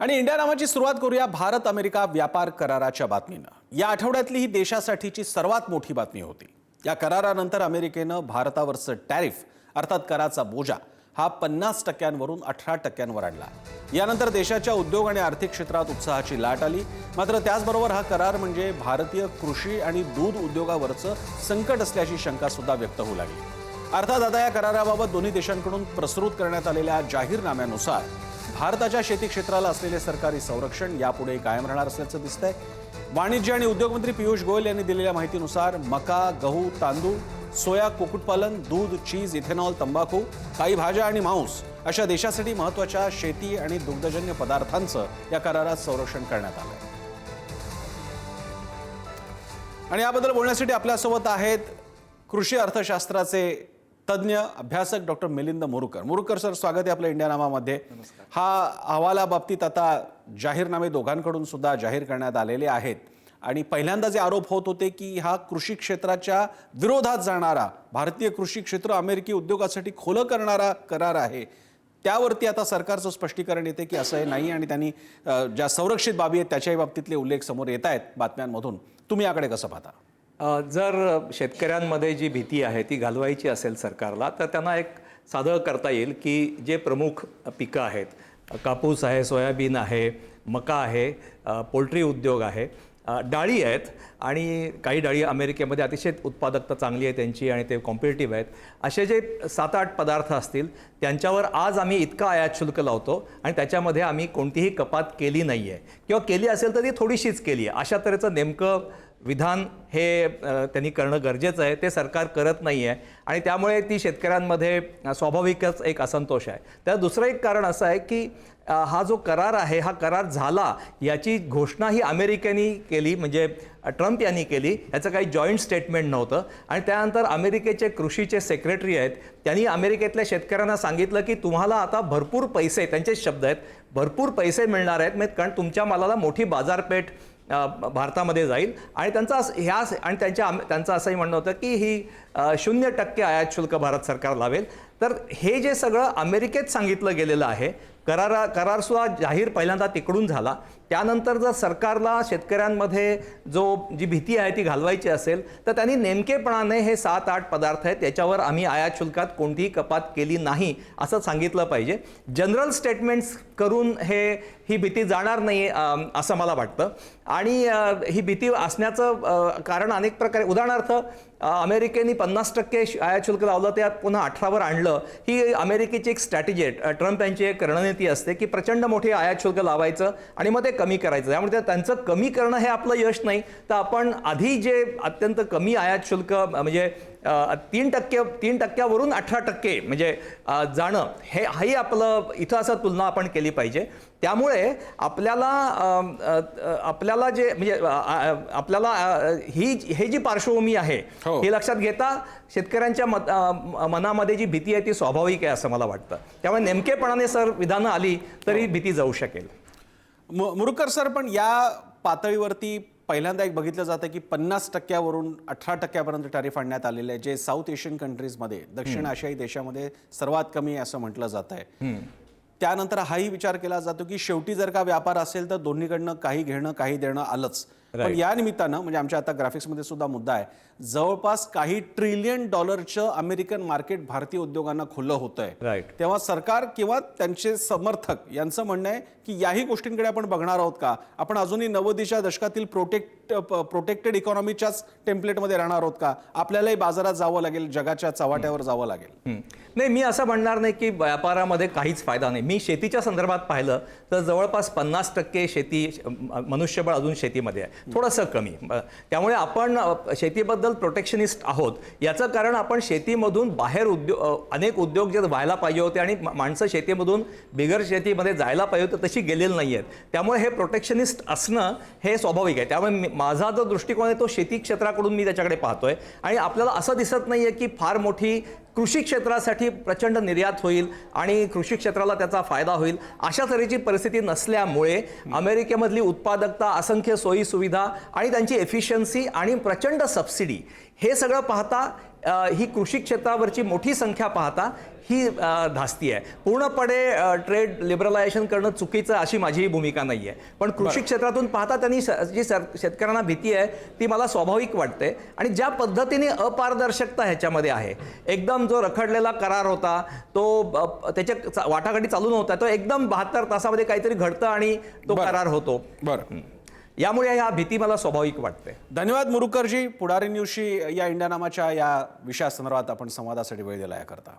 आणि इंडिया नावाची सुरुवात करूया भारत अमेरिका व्यापार कराराच्या बातमीनं। या आठवड्यातली ही देशासाठीची सर्वात मोठी बातमी होती। या करारानंतर अमेरिकेनं भारतावरचं टॅरिफ अर्थात कराचा बोजा हा 50%वरून 18%वर आणला। यानंतर देशाच्या उद्योग आणि आर्थिक क्षेत्रात उत्साहाची लाट आली। मात्र त्याचबरोबर हा करार म्हणजे भारतीय कृषी आणि दूध उद्योगावरचं संकट असल्याची शंका सुद्धा व्यक्त होऊ लागली। अर्थात आता या कराराबाबत दोन्ही देशांकडून प्रस्तुत करण्यात आलेल्या जाहीरनाम्यानुसार भारताच्या शेती क्षेत्राला असलेले सरकारी संरक्षण यापुढे कायम राहणार असल्याचं दिसतंय। वाणिज्य आणि उद्योग मंत्री पियुष गोयल यांनी दिलेल्या माहितीनुसार मका, गहू, तांदूळ, सोया, कुक्कुटपालन, दूध, चीज, इथेनॉल, तंबाखू, काही भाज्या आणि मांस अशा देशासाठी महत्त्वाच्या शेती आणि दुग्धजन्य पदार्थांचं या करारात संरक्षण करण्यात आलंय। आणि याबद्दल बोलण्यासाठी आपल्यासोबत आहेत कृषी अर्थशास्त्राचे तज्ञ अभ्यासक डॉक्टर मिलिंद मोरुकर। मोरुकर सर, स्वागत आहे आपल्या इंडिया नामामध्ये। हा अहवालाबाबतीत आता जाहीरनामे दोघांकडून सुद्धा जाहीर करण्यात आलेले आहेत आणि पहिल्यांदा जे आरोप होत होते की हा कृषी क्षेत्राच्या विरोधात जाणारा, भारतीय कृषी क्षेत्र अमेरिकी उद्योगासाठी खुलं करणारा करार आहे, त्यावरती आता सरकारचं स्पष्टीकरण येते की असं नाही आणि त्यांनी ज्या संरक्षित बाबी आहेत त्याच्याही बाबतीतले उल्लेख समोर येत आहेत बातम्यांमधून। तुम्ही याकडे कसं पाहता? जर शेतकऱ्यांमध्ये जी भीती आहे ती घालवायची असेल सरकारला, तर त्यांना एक साधं करता येईल की जे प्रमुख पिकं आहेत, कापूस आहे, सोयाबीन आहे, मका आहे, पोल्ट्री उद्योग आहे, डाळी आहेत आणि काही डाळी अमेरिकेमध्ये अतिशय उत्पादकता चांगली आहे त्यांची आणि ते कॉम्पिटिटिव्ह आहेत, असे जे 7-8 पदार्थ असतील त्यांच्यावर आज आम्ही इतका आयात शुल्क लावतो आणि त्याच्यामध्ये आम्ही कोणतीही कपात केली नाही आहे किंवा केली असेल तर ती थोडीशीच केली आहे, अशा तऱ्हेचं नेमकं विधान हे त्यांनी करणं गरजेचं आहे। ते सरकार करत नाही आहे आणि त्यामुळे ती शेतकऱ्यांमध्ये स्वाभाविकच एक असंतोष आहे। तर दुसरं एक कारण असं आहे की हा जो करार आहे हा करार झाला याची घोषणा ही अमेरिकेने केली, म्हणजे ट्रम्प यांनी केली, याचं काही जॉईंट स्टेटमेंट नव्हतं। आणि त्यानंतर अमेरिकेचे कृषीचे सेक्रेटरी आहेत, त्यांनी अमेरिकेतल्या शेतकऱ्यांना सांगितलं की तुम्हाला आता भरपूर पैसे, त्यांचेच शब्द आहेत, भरपूर पैसे मिळणार आहेत, कारण तुमच्या मालाला मोठी बाजारपेठ भारतामध्ये जाईल आणि त्यांचं असंही म्हणणं होतं की ही 0% आयात शुल्क भारत सरकार लावेल। तर हे जे सगळं अमेरिकेत सांगितलं गेलेलं आहे, करारसुद्धा जाहीर पहिल्यांदा तिकडून झाला। त्यानंतर जर सरकारला शेतकऱ्यांमध्ये जी भीती आहे ती घालवायची असेल तर त्यांनी नेमकेपणाने हे 7-8 पदार्थ आहेत त्याच्यावर आम्ही आयात शुल्कात कोणतीही कपात केली नाही असं सांगितलं पाहिजे। जनरल स्टेटमेंट्स करून ही भीती जाणार नाही असं मला वाटतं। आणि ही भीती असण्याचं कारण अनेक प्रकारे, उदाहरणार्थ अमेरिकेने 50% आयात शुल्क लावलं, त्यात पुन्हा 18वर आणलं, ही अमेरिकेची एक स्ट्रॅटेजी आहे, ट्रम्प यांची एक रणनीती असते की प्रचंड मोठे आयात शुल्क लावायचं आणि मग ते कमी करायचं। त्यामुळे त्यांचं कमी करणं हे आपलं यश नाही, तर आपण आधी जे अत्यंत कमी आयात शुल्क म्हणजे 3%वरून 18% म्हणजे जाणं, हाही आपलं इथं असं तुलना आपण केली पाहिजे। त्यामुळे आपल्याला जे म्हणजे आपल्याला हे जी पार्श्वभूमी आहे हे लक्षात घेता शेतकऱ्यांच्या मनामध्ये जी भीती आहे ती स्वाभाविक आहे असं मला वाटतं। त्यामुळे नेमकेपणाने सर विधानं आली तरी भीती जाऊ शकेल। मुरुकर सर, पण या पातळीवरती पहिल्यांदा एक बघितलं जातं की 50%वरून 18%पर्यंत टॅरिफ आणण्यात आलेलं आहे, जे साऊथ एशियन कंट्रीजमध्ये, दक्षिण आशियाई देशामध्ये सर्वात कमी असं म्हटलं जात आहे। त्यानंतर हाही विचार केला जातो की शेवटी जर का व्यापार असेल तर दोन्हीकडनं काही घेणं काही देणं आलंच। पण या निमित्तानं म्हणजे आमच्या आता ग्राफिक्समध्ये सुद्धा मुद्दा आहे, जवळपास काही $1 ट्रिलियन अमेरिकन मार्केट भारतीय उद्योगांना खुलं होतंय। तेव्हा सरकार किंवा त्यांचे समर्थक यांचं म्हणणं आहे की याही गोष्टींकडे आपण बघणार आहोत का? आपण अजूनही 90च्या दशकातील प्रोटेक्टेड इकॉनॉमीच्याच टेम्पलेटमध्ये राहणार आहोत का? आपल्यालाही बाजारात जावं लागेल, जगाच्या चव्हाट्यावर जावं लागेल? नाही, मी असं म्हणणार नाही की व्यापारामध्ये काहीच फायदा नाही। मी शेतीच्या संदर्भात पाहिलं तर जवळपास 50% शेती, मनुष्यबळ अजून शेतीमध्ये आहे, थोडंसं कमी। त्यामुळे आपण शेतीबद्दल प्रोटेक्शनिस्ट आहोत। याचं कारण आपण शेतीमधून बाहेर अनेक उद्योग जे व्हायला पाहिजे होते आणि माणसं शेतीमधून बिगर शेतीमध्ये जायला पाहिजे होतं तशी गेलेली नाही आहेत। त्यामुळे हे प्रोटेक्शनिस्ट असणं हे स्वाभाविक आहे। त्यामुळे माझा जो दृष्टिकोन आहे तो शेती क्षेत्राकडून मी त्याच्याकडे पाहतोय आणि आपल्याला असं दिसत नाही आहे की फार मोठी कृषी क्षेत्रासाठी प्रचंड निर्यात होईल आणि कृषी क्षेत्राला त्याचा फायदा होईल, अशा तऱ्हेची परिस्थिती नसल्यामुळे अमेरिकेमधली उत्पादकता, असंख्य सोयी सुविधा आणि त्यांची एफिशियन्सी आणि प्रचंड सबसिडी हे सगळं पाहता ही कृषी क्षेत्रावरची मोठी संख्या पाहता ही धास्ती आहे. पूर्णपणे ट्रेड लिबरलायझेशन करणं चुकीचं अशी माझी भूमिका नाही आहे. पण कृषी क्षेत्रातून पाहता त्यांनी जी शेतकऱ्यांना भीती आहे ती मला स्वाभाविक वाटते. आणि ज्या पद्धतीने अपारदर्शकता ह्याच्यामध्ये आहे, एकदम जो रखडलेला करार होता तो त्याच्या वाटाघाटी चालू नव्हता, तो एकदम 72 तासामध्ये काहीतरी घडतं आणि तो करार होतो. बरं, यामुळे ह्या भीती मला स्वाभाविक वाटते. धन्यवाद मुरुकरजी. पुढारी न्यूजशी या इंडिया नामाच्या या विषयासंदर्भात आपण संवादासाठी वेळ दिला याकरता.